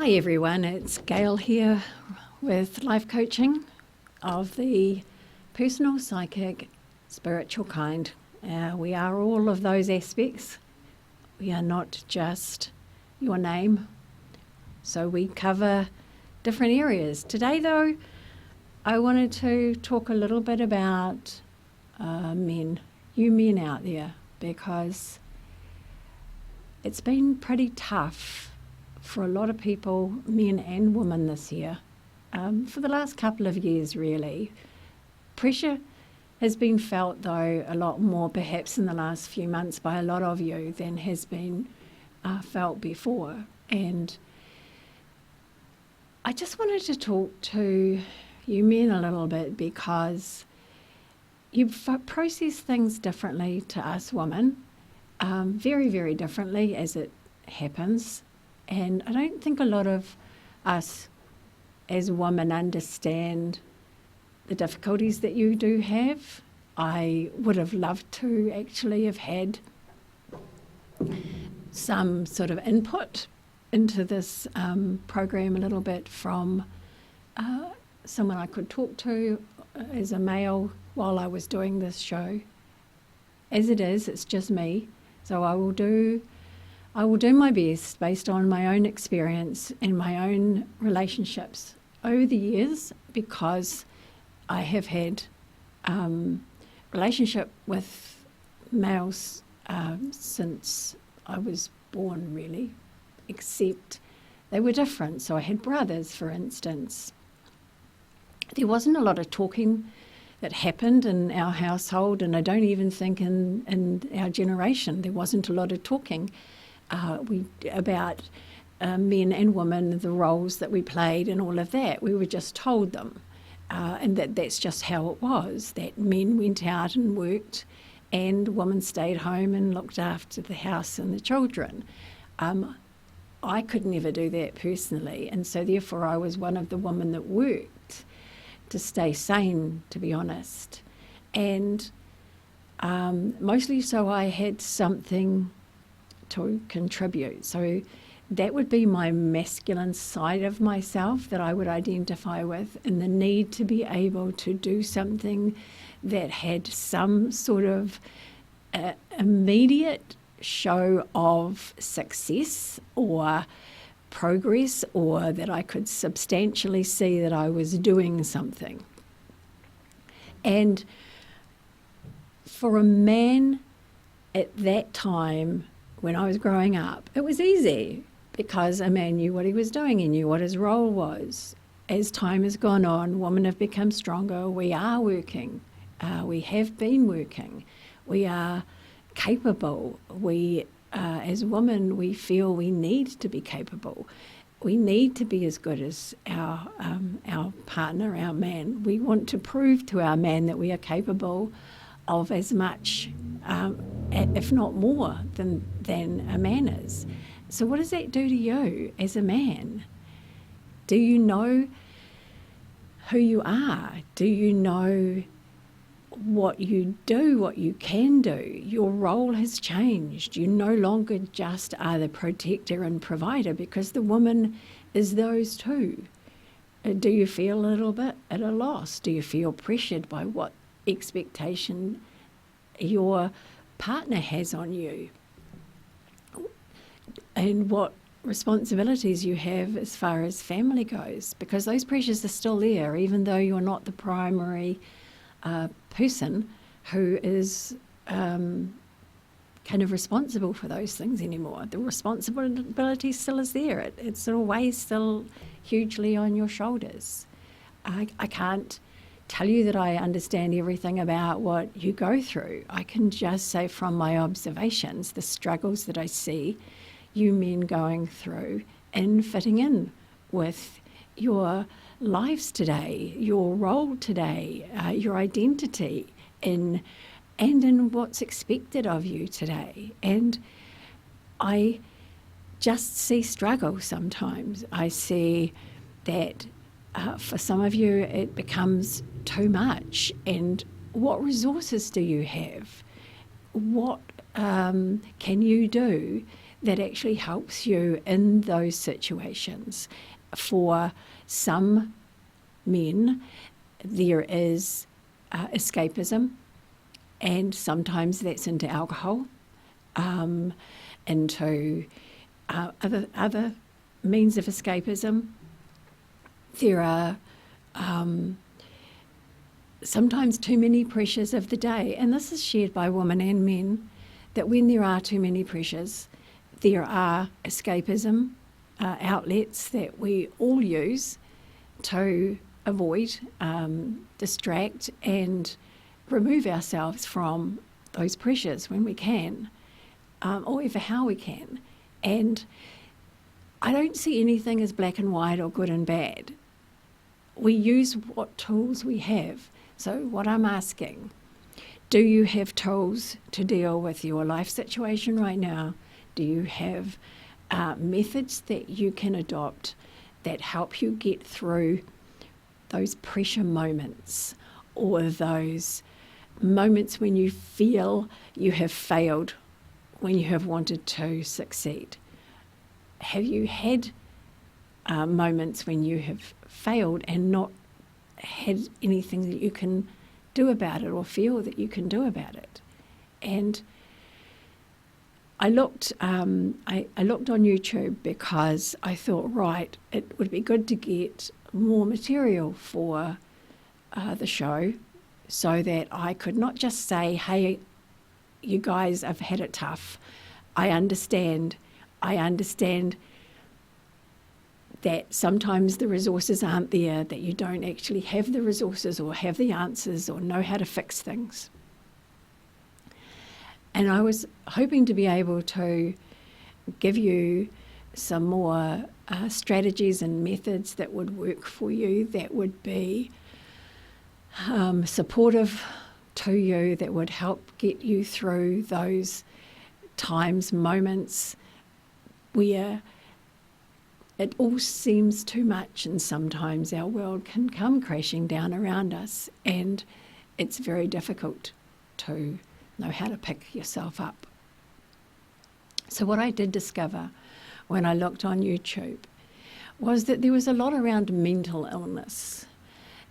Hi everyone, it's Gail here with life coaching of the personal, psychic, spiritual kind. We are all of those aspects. We are not just your name. So we cover different areas. Today though, I wanted to talk a little bit about men, you men out there, because it's been pretty tough for a lot of people, men and women this year, for the last couple of years really. Pressure has been felt though a lot more perhaps in the last few months by a lot of you than has been felt before. And I just wanted to talk to you men a little bit because you process things differently to us women, very, very differently as it happens. And I don't think a lot of us as women understand the difficulties that you do have. I would have loved to actually have had some sort of input into this program a little bit from someone I could talk to as a male while I was doing this show. As it is, it's just me. So I will do my best based on my own experience and my own relationships over the years, because I have had relationship with males since I was born really, except they were different. So I had brothers, for instance. There wasn't a lot of talking that happened in our household, and I don't even think in our generation there wasn't a lot of talking about men and women, the roles that we played and all of that. We were just told them, and that's just how it was, that men went out and worked and women stayed home and looked after the house and the children. I could never do that personally, and so therefore I was one of the women that worked to stay sane, to be honest. And mostly so I had something to contribute. So that would be my masculine side of myself that I would identify with, and the need to be able to do something that had some sort of immediate show of success or progress, or that I could substantially see that I was doing something. And for a man at that time, when I was growing up, it was easy because a man knew what he was doing, he knew what his role was. As time has gone on, women have become stronger, we are working, we have been working, we are capable, as women we feel we need to be capable. We need to be as good as our partner, our man. We want to prove to our man that we are capable of as much, if not more, than a man is. So what does that do to you as a man? Do you know who you are? Do you know what you do, what you can do? Your role has changed. You no longer just are the protector and provider, because the woman is those too. Do you feel a little bit at a loss? Do you feel pressured by what expectation your partner has on you, and what responsibilities you have as far as family goes? Because those pressures are still there, even though you're not the primary person who is kind of responsible for those things anymore. The responsibility still is there. It's always still hugely on your shoulders. I can't tell you that I understand everything about what you go through. I can just say from my observations, the struggles that I see you men going through and fitting in with your lives today, your role today, your identity and in what's expected of you today. And I just see struggle sometimes. I see that for some of you it becomes too much. And what resources do you have? What can you do that actually helps you in those situations. For some men, there is escapism, and sometimes that's into alcohol, into other means of escapism. There are sometimes too many pressures of the day, and this is shared by women and men, that when there are too many pressures, there are escapism outlets that we all use to avoid, distract, and remove ourselves from those pressures when we can, or ever how we can. And I don't see anything as black and white or good and bad. We use what tools we have. So what I'm asking, do you have tools to deal with your life situation right now? Do you have methods that you can adopt that help you get through those pressure moments, or those moments when you feel you have failed, when you have wanted to succeed? Have you had moments when you have failed and not had anything that you can do about it, or feel that you can do about it? And I looked on YouTube because I thought, right, it would be good to get more material for the show, so that I could not just say, hey, you guys have had it tough. I understand that sometimes the resources aren't there, that you don't actually have the resources or have the answers or know how to fix things. And I was hoping to be able to give you some more strategies and methods that would work for you, that would be supportive to you, that would help get you through those times, moments where it all seems too much, and sometimes our world can come crashing down around us, and it's very difficult to know how to pick yourself up. So what I did discover when I looked on YouTube was that there was a lot around mental illness.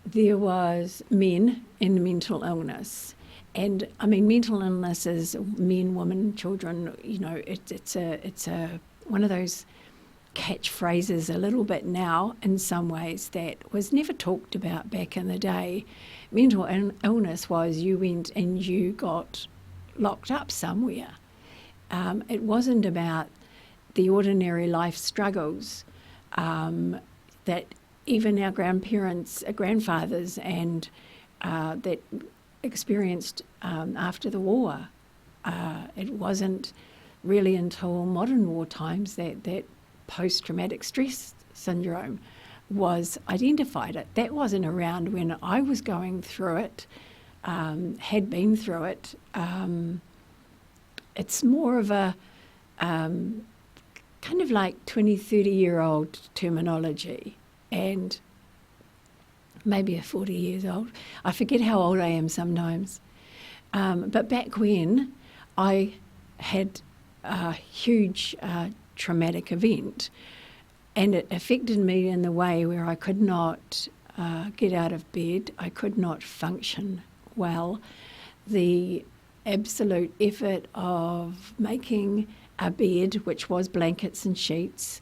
There was men in mental illness, and I mean, mental illness is men, women, children. You know, it's a one of those catchphrases a little bit now in some ways that was never talked about back in the day. Mental illness was you went and you got locked up somewhere. It wasn't about the ordinary life struggles that even our grandparents, grandfathers, and that experienced after the war. It wasn't really until modern war times that post-traumatic stress syndrome was identified. That wasn't around when I was going through it, had been through it. It's more of a kind of like 20, 30-year-old terminology, and maybe a 40 years old. I forget how old I am sometimes. But back when I had a huge traumatic event, and it affected me in the way where I could not get out of bed, I could not function well. The absolute effort of making a bed, which was blankets and sheets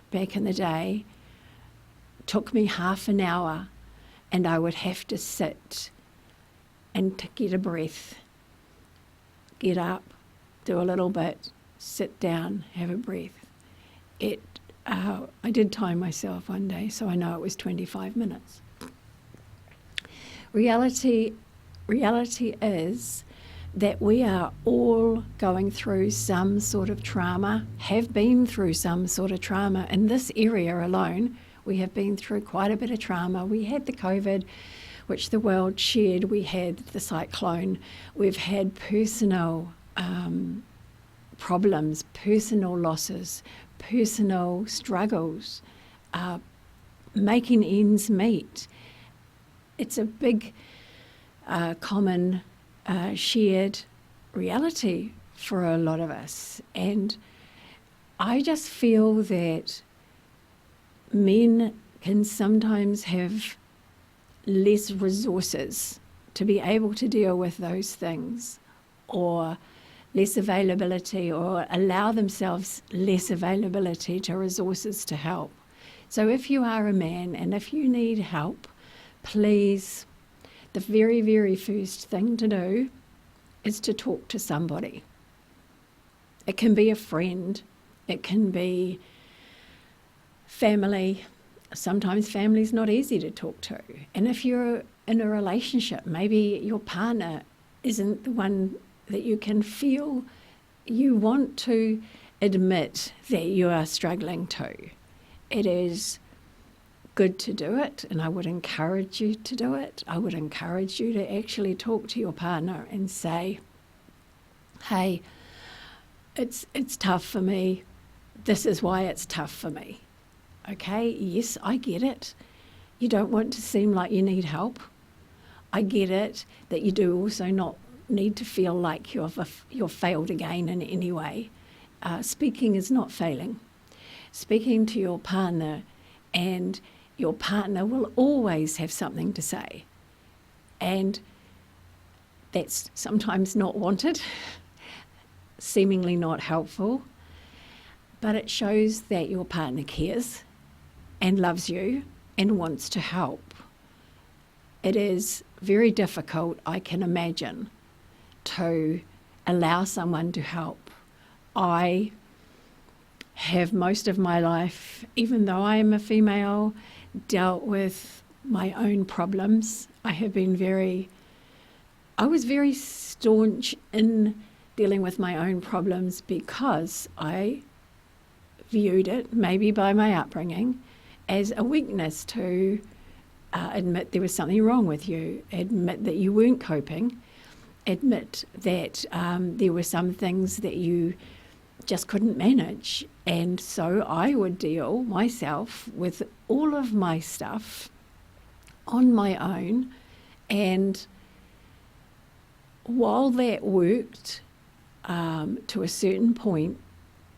back in the day, took me half an hour, and I would have to sit and to get a breath, get up, do a little bit, sit down, have a breath. I did time myself one day, so I know it was 25 minutes. Reality is that we are all going through some sort of trauma, have been through some sort of trauma. In this area alone, we have been through quite a bit of trauma. We had the COVID, which the world shared. We had the cyclone. We've had personal problems, personal losses, personal struggles, making ends meet. It's a big, common, shared reality for a lot of us. And I just feel that men can sometimes have less resources to be able to deal with those things, or less availability, or allow themselves less availability to resources to help. So if you are a man and if you need help, please, the very, very first thing to do is to talk to somebody. It can be a friend, it can be family. Sometimes family's not easy to talk to. And if you're in a relationship, maybe your partner isn't the one that you can feel you want to admit that you are struggling to. It is good to do it, and I would encourage you to do it. I would encourage you to actually talk to your partner and say, hey, it's tough for me. This is why it's tough for me. Okay, yes, I get it. You don't want to seem like you need help. I get it that you do also not need to feel like you're failed again in any way. Speaking is not failing. Speaking to your partner, and your partner will always have something to say. And that's sometimes not wanted, seemingly not helpful, but it shows that your partner cares and loves you and wants to help. It is very difficult, I can imagine, to allow someone to help. I have most of my life, even though I am a female, dealt with my own problems. I was very staunch in dealing with my own problems because I viewed it, maybe by my upbringing, as a weakness to admit there was something wrong with you, admit that you weren't coping, admit that there were some things that you just couldn't manage. And so I would deal myself with all of my stuff on my own. And while that worked to a certain point,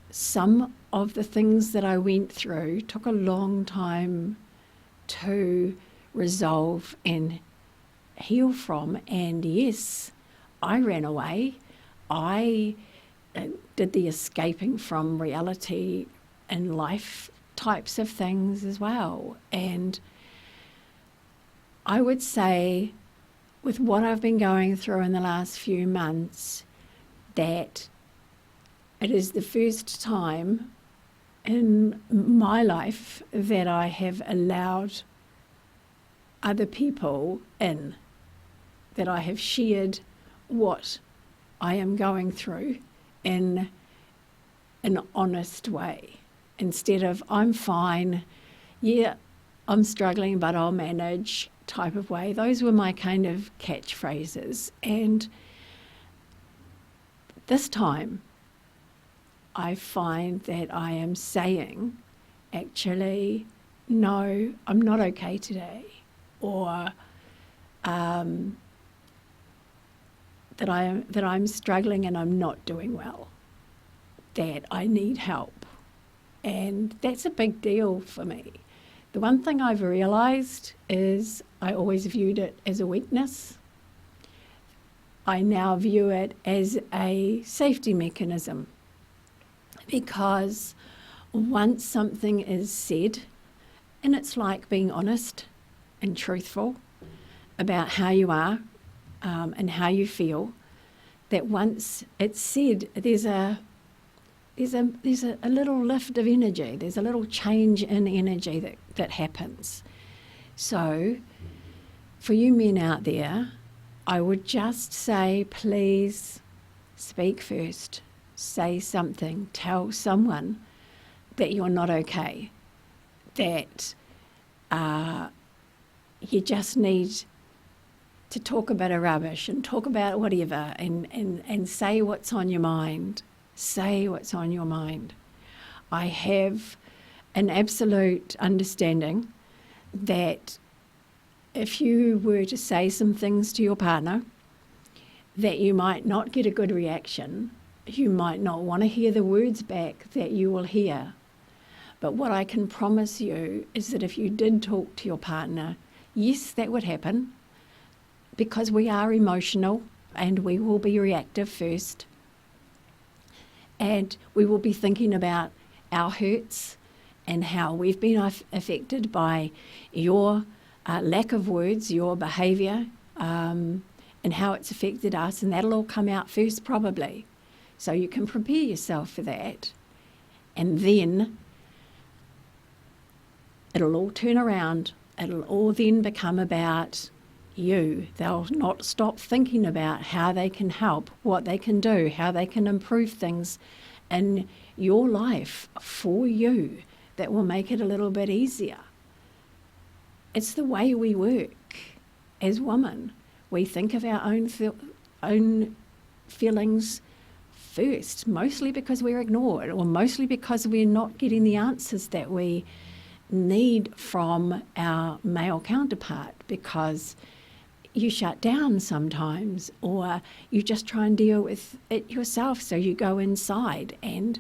some of the things that I went through took a long time to resolve and heal from. And yes, I ran away. I did the escaping from reality and life types of things as well. And I would say, with what I've been going through in the last few months, that it is the first time in my life that I have allowed other people in, that I have shared what I am going through in an honest way, instead of I'm fine, yeah, I'm struggling, but I'll manage type of way. Those were my kind of catchphrases. And this time, I find that I am saying, actually, no, I'm not okay today, or that I'm struggling and I'm not doing well, that I need help. And that's a big deal for me. The one thing I've realised is I always viewed it as a weakness. I now view it as a safety mechanism, because once something is said, and it's like being honest and truthful about how you are and how you feel, that once it's said, there's a little lift of energy, there's a little change in energy that happens. So for you men out there, I would just say, please speak first. Say something, tell someone that you're not okay, that you just need to talk a bit of rubbish and talk about whatever, and say what's on your mind. Say what's on your mind. I have an absolute understanding that if you were to say some things to your partner, that you might not get a good reaction, You might not want to hear the words back that you will hear. But what I can promise you is that if you did talk to your partner, yes, that would happen, because we are emotional and we will be reactive first. And we will be thinking about our hurts and how we've been affected by your lack of words, your behaviour, and how it's affected us. And that'll all come out first probably. So you can prepare yourself for that. And then it'll all turn around. It'll all then become about you. They'll not stop thinking about how they can help, what they can do, how they can improve things in your life for you that will make it a little bit easier. It's the way we work as women. We think of our own feelings first, mostly because we're ignored, or mostly because we're not getting the answers that we need from our male counterpart, because you shut down sometimes, or you just try and deal with it yourself, so you go inside, and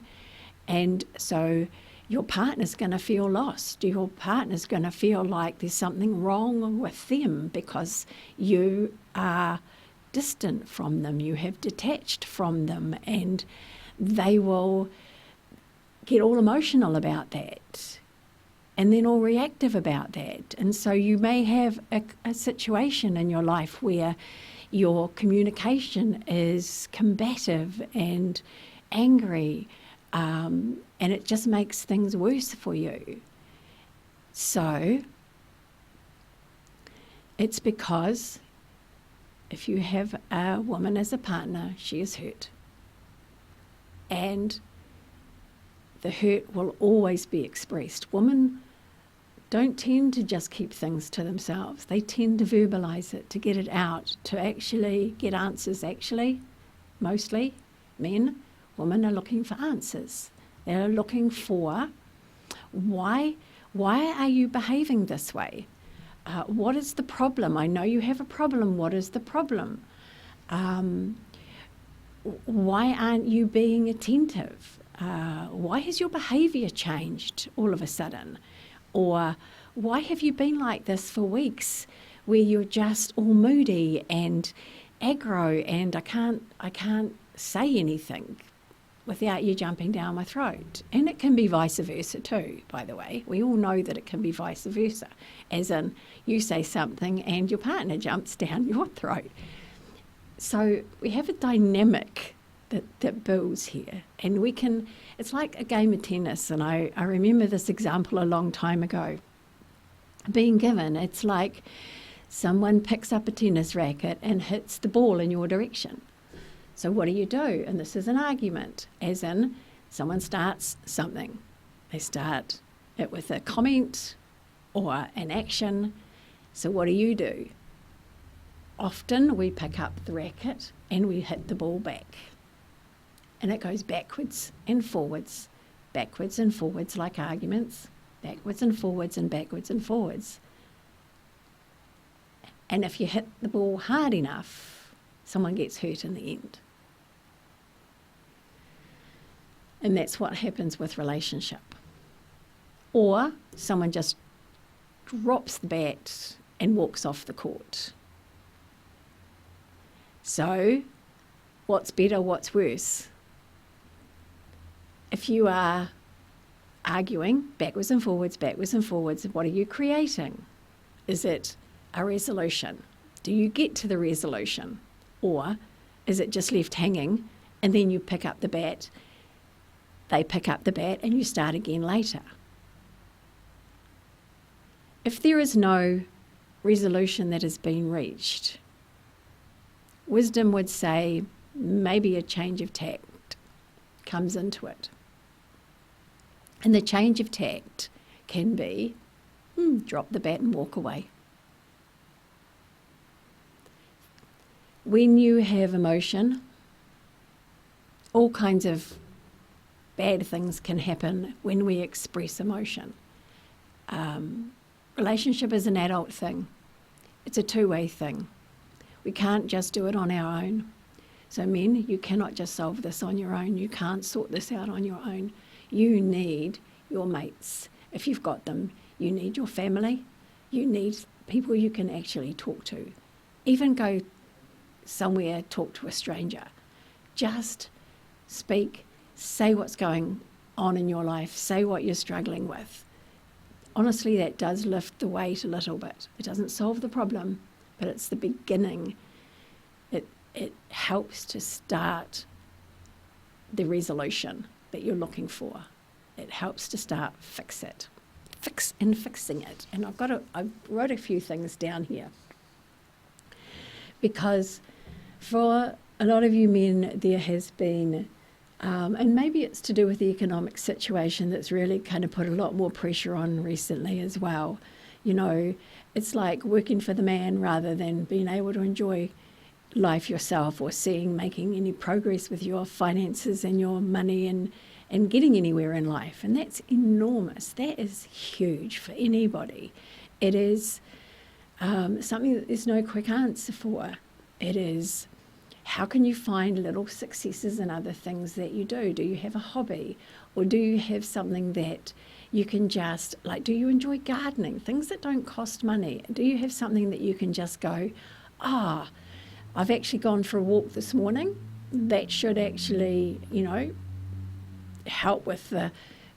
so your partner's going to feel lost. Your partner's going to feel like there's something wrong with them because you are distant from them, you have detached from them, and they will get all emotional about that and then all reactive about that. And so you may have a situation in your life where your communication is combative and angry, and it just makes things worse for you. So it's because if you have a woman as a partner, she is hurt. And the hurt will always be expressed. Women don't tend to just keep things to themselves. They tend to verbalize it, to get it out, to actually get answers. Actually, mostly men, women are looking for answers. They're looking for why are you behaving this way? What is the problem? I know you have a problem. What is the problem? Why aren't you being attentive? Why has your behaviour changed all of a sudden? Or why have you been like this for weeks, where you're just all moody and aggro, and I can't say anything without you jumping down my throat? And it can be vice versa too, by the way. We all know that it can be vice versa, as in you say something and your partner jumps down your throat. So we have a dynamic that builds here, and it's like a game of tennis. And I remember this example a long time ago being given. It's like someone picks up a tennis racket and hits the ball in your direction. So what do you do? And this is an argument, as in someone starts something. They start it with a comment or an action. So what do? Often we pick up the racket and we hit the ball back. And it goes backwards and forwards like arguments, backwards and forwards and backwards and forwards. And if you hit the ball hard enough, someone gets hurt in the end. And that's what happens with relationship. Or someone just drops the bat and walks off the court. So what's better, what's worse? If you are arguing backwards and forwards, what are you creating? Is it a resolution? Do you get to the resolution? Or is it just left hanging and then you pick up the bat, they pick up the bat and you start again later? If there is no resolution that has been reached, wisdom would say maybe a change of tact comes into it. And the change of tact can be, drop the bat and walk away. When you have emotion, all kinds of bad things can happen when we express emotion. Relationship is an adult thing. It's a two-way thing. We can't just do it on our own. So men, you cannot just solve this on your own. You can't sort this out on your own. You need your mates. If you've got them, you need your family. You need people you can actually talk to. Even go somewhere, talk to a stranger. Just speak, say what's going on in your life, say what you're struggling with. Honestly, that does lift the weight a little bit. It doesn't solve the problem, but it's the beginning. It helps to start the resolution that you're looking for. It helps to start fixing it. And I wrote a few things down here, because for a lot of you men, there has been, and maybe it's to do with the economic situation that's really kind of put a lot more pressure on recently as well. You know, it's like working for the man rather than being able to enjoy life yourself, or making any progress with your finances and your money and getting anywhere in life. And that's enormous. That is huge for anybody. It is something that there's no quick answer for. It is, how can you find little successes in other things that you do? Do you have a hobby? Or do you have something that you can just, like, do you enjoy gardening? Things that don't cost money. Do you have something that you can just go, I've actually gone for a walk this morning. That should actually, help with the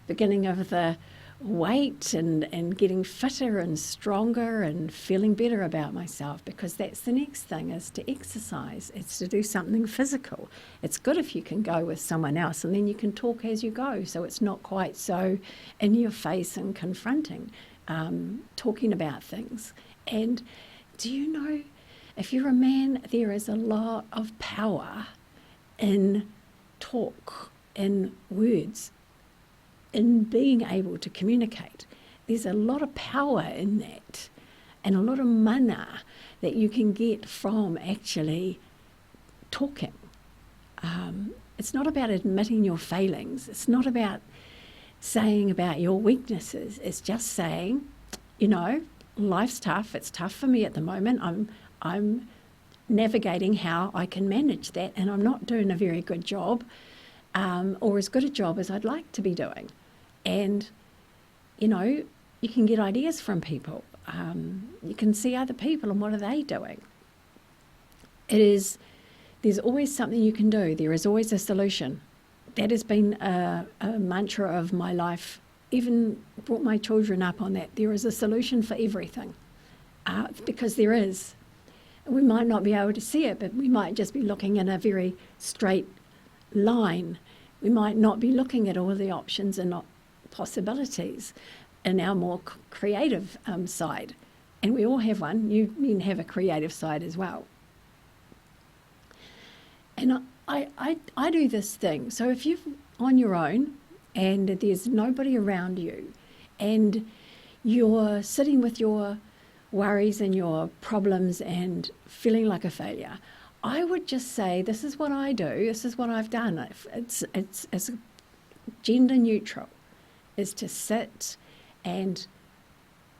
beginning of the weight and getting fitter and stronger and feeling better about myself, because that's the next thing, is to exercise. It's to do something physical. It's good if you can go with someone else, and then you can talk as you go, so it's not quite so in your face and confronting, talking about things. And do you know, if you're a man, there is a lot of power in talk, in words, in being able to communicate. There's a lot of power in that, and a lot of mana that you can get from actually talking. It's not about admitting your failings. It's not about saying about your weaknesses. It's just saying, life's tough. It's tough for me at the moment. I'm navigating how I can manage that, and I'm not doing a very good job, or as good a job as I'd like to be doing. And, you can get ideas from people. You can see other people and what are they doing. There's always something you can do. There is always a solution. That has been a mantra of my life. Even brought my children up on that. There is a solution for everything, because there is. We might not be able to see it, but we might just be looking in a very straight line. We might not be looking at all the options and possibilities in our more creative side. And we all have one. You men have a creative side as well. And I do this thing. So if you're on your own and there's nobody around you, and you're sitting with your worries and your problems and feeling like a failure, I would just say, this is what I do, this is what I've done. It's gender neutral, is to sit and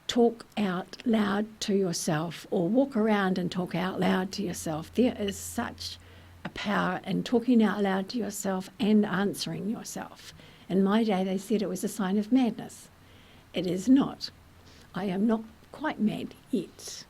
talk out loud to yourself, or walk around and talk out loud to yourself. There is such a power in talking out loud to yourself and answering yourself. In my day, they said it was a sign of madness. It is not. I am not quite mad yet.